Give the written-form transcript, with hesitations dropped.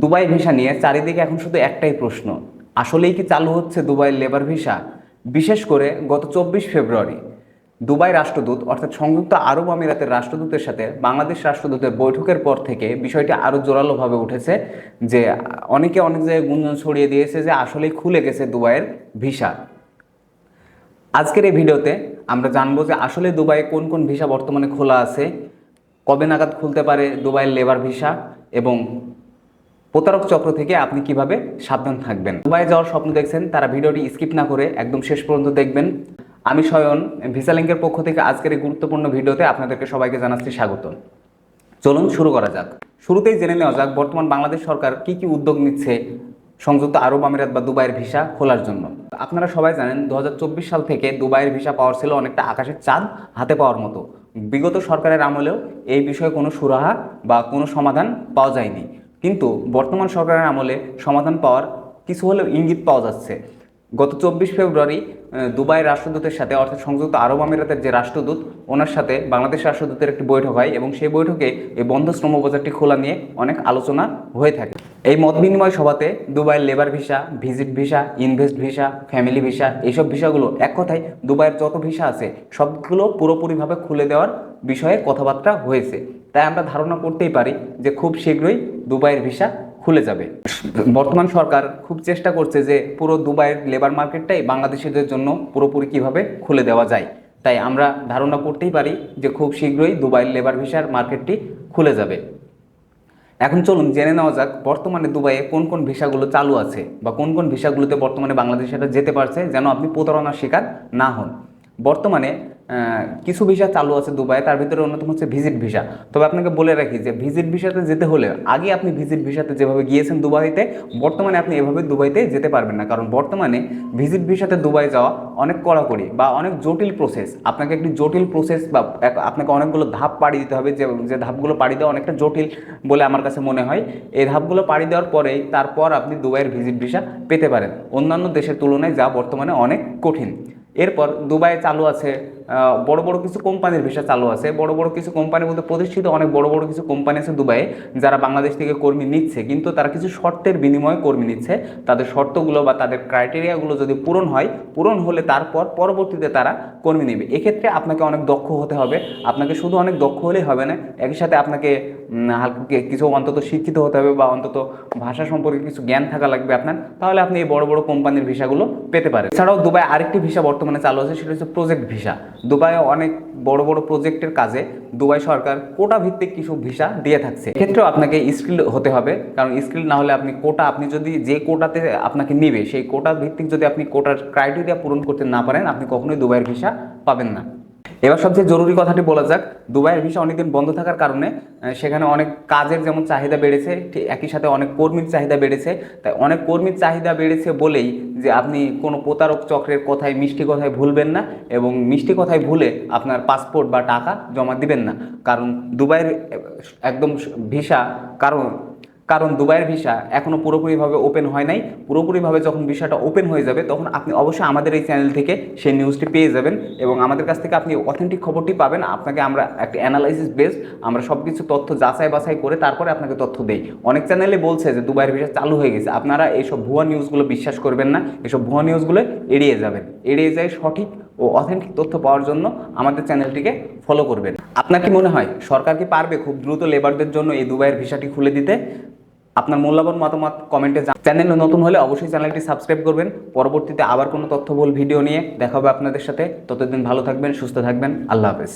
Dubai visa নিয়ে চারিদিকে এখন শুধু একটাই প্রশ্ন, আসলেই কি চালু হচ্ছে দুবাইয়ের লেবার ভিসা? বিশেষ করে গত 24 ফেব্রুয়ারি দুবাই রাষ্ট্রদূত অর্থাৎ সংযুক্ত আরব আমিরাতের রাষ্ট্রদূতের সাথে বাংলাদেশ রাষ্ট্রদূতের বৈঠকের পর থেকে বিষয়টি আরও জোরালোভাবে উঠেছে যে অনেকে অনেক জায়গায় গুঞ্জন ছড়িয়ে দিয়েছে যে আসলেই খুলে গেছে দুবাইয়ের ভিসা। আজকের এই ভিডিওতে আমরা জানবো যে আসলে দুবাইয়ে কোন কোন ভিসা বর্তমানে খোলা আছে, কবে নাগাদ খুলতে পারে দুবাইয়ের লেবার ভিসা, এবং প্রতারক চক্র থেকে আপনি কিভাবে সাবধান থাকবেন। দুবাই যাওয়ার স্বপ্ন দেখছেন তারা ভিডিওটি স্কিপ না করে একদম শেষ পর্যন্ত দেখবেন। আমি স্বয়ন ভিসা লিঙ্কের পক্ষ থেকে আজকের এই গুরুত্বপূর্ণ ভিডিওতে আপনাদেরকে সবাইকে জানাচ্ছি স্বাগত। চলুন শুরু করা যাক। শুরুতেই জেনে নেওয়া যাক বর্তমান বাংলাদেশ সরকার কি কি উদ্যোগ নিচ্ছে সংযুক্ত আরব আমিরাত বা দুবাইয়ের ভিসা খোলার জন্য। আপনারা সবাই জানেন 2024 সাল থেকে দুবাইয়ের ভিসা পাওয়ার ছিল অনেকটা আকাশের চাঁদ হাতে পাওয়ার মতো। বিগত সরকারের আমলেও এই বিষয়ে কোনো সুরাহা বা কোনো সমাধান পাওয়া যায়নি, কিন্তু বর্তমান সরকারের আমলে সমাধান পাওয়ার কিছু হলেও ইঙ্গিত পাওয়া যাচ্ছে। গত 24 ফেব্রুয়ারি দুবাইয়ের রাষ্ট্রদূতের সাথে অর্থাৎ সংযুক্ত আরব আমিরাতের যে রাষ্ট্রদূত ওনার সাথে বাংলাদেশ রাষ্ট্রদূতের একটি বৈঠক হয় এবং সেই বৈঠকে এই বন্ধ শ্রম বাজারটি খোলা নিয়ে অনেক আলোচনা হয়ে থাকে। এই মত বিনিময় সভাতে দুবাইয়ের labour visa, visit visa, invest visa, family visa, এইসব ভিসাগুলো এক কথায় দুবাইয়ের যত ভিসা আছে সবগুলো পুরোপুরিভাবে খুলে দেওয়ার বিষয়ে কথাবার্তা হয়েছে। তাই আমরা ধারণা করতেই পারি যে খুব শীঘ্রই দুবাইয়ের ভিসা খুলে যাবে। বর্তমান সরকার খুব চেষ্টা করছে যে পুরো দুবাইয়ের লেবার মার্কেটটাই বাংলাদেশিদের জন্য পুরোপুরি কিভাবে খুলে দেওয়া যায়। তাই আমরা ধারণা করতেই পারি যে খুব শীঘ্রই দুবাইয়ের লেবার ভিসার মার্কেটটি খুলে যাবে। এখন চলুন জেনে নেওয়া যাক বর্তমানে দুবাইয়ে কোন কোন ভিসাগুলো চালু আছে বা কোন কোন ভিসাগুলোতে বর্তমানে বাংলাদেশিরা যেতে পারছে যেন আপনি প্রতারণার শিকার না হন। বর্তমানে কিছু ভিসা চালু আছে দুবাইয়ে, তার ভিতরে অন্যতম হচ্ছে ভিজিট ভিসা। তবে আপনাকে বলে রাখি যে ভিজিট ভিসাতে যেতে হলে আগে আপনি ভিজিট ভিসাতে যেভাবে গিয়েছেন দুবাইতে, বর্তমানে আপনি এভাবে দুবাইতে যেতে পারবেন না, কারণ বর্তমানে ভিজিট ভিসাতে দুবাই যাওয়া অনেক কড়াকড়ি বা অনেক জটিল প্রসেস। আপনাকে একটি জটিল প্রসেস বা আপনাকে অনেকগুলো ধাপ পাড়ি দিতে হবে, যে ধাপগুলো পাড়ি দেওয়া অনেকটা জটিল বলে আমার কাছে মনে হয়। এই ধাপগুলো পাড়ি দেওয়ার পরেই তারপর আপনি দুবাইয়ের ভিজিট ভিসা পেতে পারেন, অন্যান্য দেশের তুলনায় যা বর্তমানে অনেক কঠিন। এরপর দুবাইয়ে চালু আছে বড় বড় কিছু কোম্পানির ভিসা চালু আছে। বড় বড় কিছু কোম্পানির মধ্যে প্রতিষ্ঠিত অনেক বড় বড় কিছু কোম্পানি আছে দুবাইয়ে, যারা বাংলাদেশ থেকে কর্মী নিচ্ছে, কিন্তু তারা কিছু শর্তের বিনিময়ে কর্মী নিচ্ছে। তাদের শর্তগুলো বা তাদের ক্রাইটেরিয়াগুলো যদি পূরণ হলে তারপর পরবর্তীতে তারা কর্মী নেবে। এক্ষেত্রে আপনাকে অনেক দক্ষ হতে হবে। আপনাকে শুধু অনেক দক্ষ হলেই হবে না, একই সাথে আপনাকে কিছু অন্তত শিক্ষিত হতে হবে বা অন্তত ভাষা সম্পর্কে কিছু জ্ঞান থাকা লাগবে আপনার, তাহলে আপনি এই বড় বড় কোম্পানির ভিসাগুলো পেতে পারেন। এছাড়াও দুবাই আরেকটি ভিসা বর্তমানে চালু আছে, সেটা হচ্ছে প্রজেক্ট ভিসা। দুবাইয়ে অনেক বড় বড় প্রজেক্টের কাজে দুবাই সরকার কোটা ভিত্তিক কিছু ভিসা দিয়ে থাকছে। এক্ষেত্রেও আপনাকে স্কিল হতে হবে, কারণ স্কিল না হলে আপনি যদি যে কোটাতে আপনাকে নিবে সেই কোটা ভিত্তিক যদি আপনি কোটার ক্রাইটেরিয়া পূরণ করতে না পারেন, আপনি কখনোই দুবাইয়ের ভিসা পাবেন না। এবার সবচেয়ে জরুরি কথাটি বলা যাক, দুবাইয়ের ভিসা অনেকদিন বন্ধ থাকার কারণে সেখানে অনেক কাজের যেমন চাহিদা বেড়েছে, ঠিক একই সাথে অনেক কর্মীর চাহিদা বেড়েছে। তাই অনেক কর্মীর চাহিদা বেড়েছে বলেই যে আপনি কোনো প্রতারক চক্রের কথায় মিষ্টি কথায় ভুলবেন না, এবং মিষ্টি কথায় ভুলে আপনার পাসপোর্ট বা টাকা জমা দিবেন না। কারণ দুবাইয়ের একদম ভিসা কারণ দুবাইয়ের ভিসা এখনও পুরোপুরিভাবে ওপেন হয় নাই। পুরোপুরিভাবে যখন ভিসাটা ওপেন হয়ে যাবে তখন আপনি অবশ্যই আমাদের এই চ্যানেল থেকে সেই নিউজটি পেয়ে যাবেন, এবং আমাদের কাছ থেকে আপনি অথেন্টিক খবরটি পাবেন। আপনাকে আমরা একটা অ্যানালাইসিস বেসড আমরা সব কিছু তথ্য যাচাই বাছাই করে তারপরে আপনাকে তথ্য দেই। অনেক চ্যানেলে বলছে যে দুবাইয়ের ভিসা চালু হয়ে গেছে, আপনারা এইসব ভুয়া নিউজগুলো বিশ্বাস করবেন না, এসব ভুয়া নিউজগুলো এড়িয়ে যাবেন। এড়িয়ে যায় সঠিক ও অথেন্টিক তথ্য পাওয়ার জন্য আমাদের চ্যানেলটিকে ফলো করবেন। আপনার কি মনে হয় সরকার কি পারবে খুব দ্রুত লেবারদের জন্য এই দুবাইয়ের ভিসাটি খুলে দিতে? আপনার মূল্যবান মতামত কমেন্টে চ্যানেলে নতুন হলে অবশ্যই চ্যানেলটি সাবস্ক্রাইব করবেন। পরবর্তীতে আবার কোনো তথ্যবহুল ভিডিও নিয়ে দেখা হবে আপনাদের সাথে। ততদিন ভালো থাকবেন, সুস্থ থাকবেন। আল্লাহ হাফেজ।